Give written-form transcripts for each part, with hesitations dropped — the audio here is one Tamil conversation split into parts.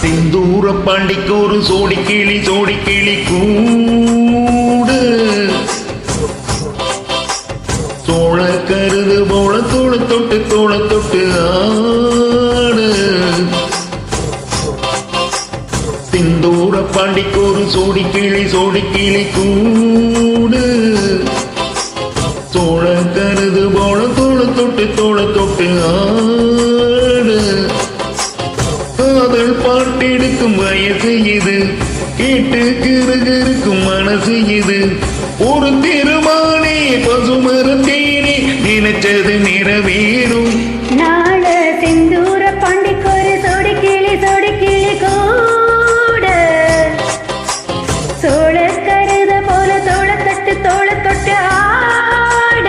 சிந்தூர பாண்டிக்கு ஒரு சோடி கிளி கூடு சோழ கருது போல தோள தொட்டு ஆடு சிந்தூர பாண்டிக்கு ஒரு சோடி கிளி கூடு சோழ கருது போல தோள தொட்டு ஆடு காதல் பாட்டெடுக்கும் வயசு இது கேட்டு கிருகிருக்கும் மனசு இது ஒரு திருமானே பசுமரத்தேனே நினைச்சது நிறைவேறும் நாள செந்தூர பாண்டிக்கொரு சோடி கிளி கூட சோழ கருத போல தோள தொட்டு ஆட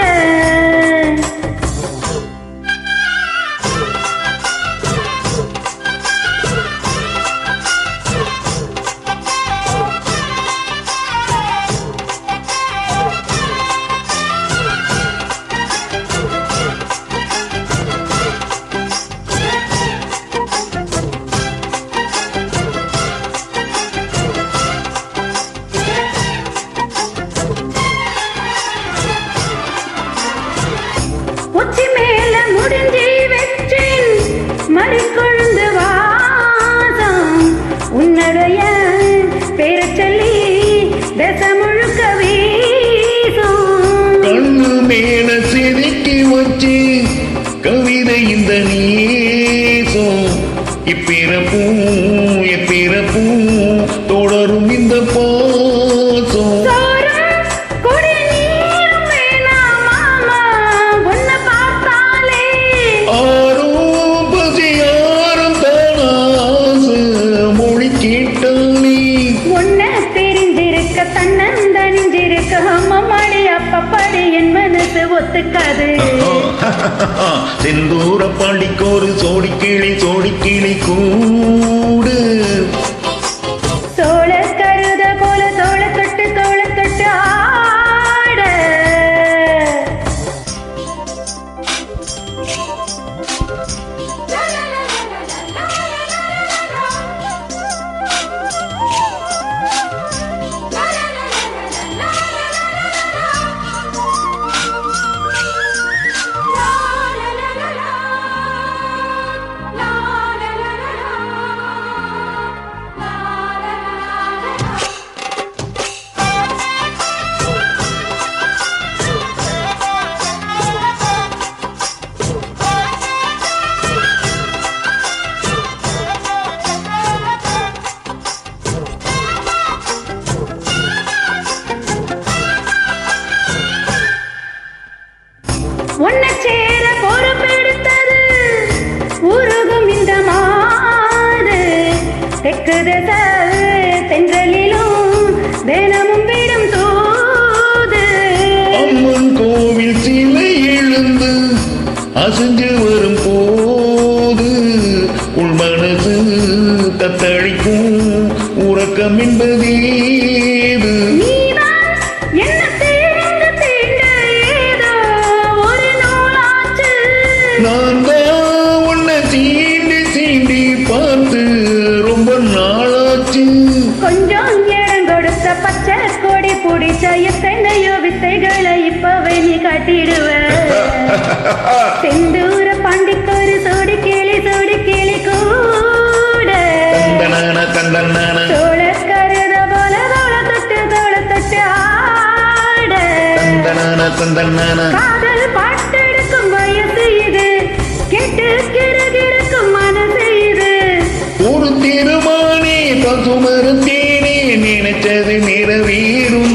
மறிக்கொழுந்து வாசம் உன்னுடைய பேரை சொல்லி தேச முழுக்க வீசும் கண்ணு மேல செதுக்கி வச்சு கவிதை இந்த நேசம் இப்பிறப்பும் தொடரும் இந்த பாசம் ஒத்துக்காது செந்தூர பாண்டிக்கு ஒரு சோடி கிளி கூடு சோழ கருத போல தோள தொட்டு ஆட உன்னை சேர பொறுப்பெடுத்தது உருகும் இந்த மாது தெற்கு தென்றலிலும் தினமும் விடும் தூது அம்மன் கோவில் சிலை எழுந்து அசைஞ்சு வரும் போது உள் மனசு தத்தளிக்கும் உறக்கம் என்பதேது நான் தான் உன்னை சீண்டி பார்த்து ரொம்ப நாளாச்சு கொஞ்சம் இடம் கொடுத்த பச்சை கொடி பிடிச்ச எத்தனையோ வித்தைகளை இப்பவே நீ காட்டிடுவ செந்தூர பாண்டிக்கொரு சோடி கிளி கூட சோழ கருத போல தோள தொட்டு ஆட காதல் பாட்டெடுக்கும் வயசு இது கேட்டு கிருகிருக்கும் மனசு இது ஒரு திருமானே பசுமரத்தேனே நினைச்சது நிறைவேறும்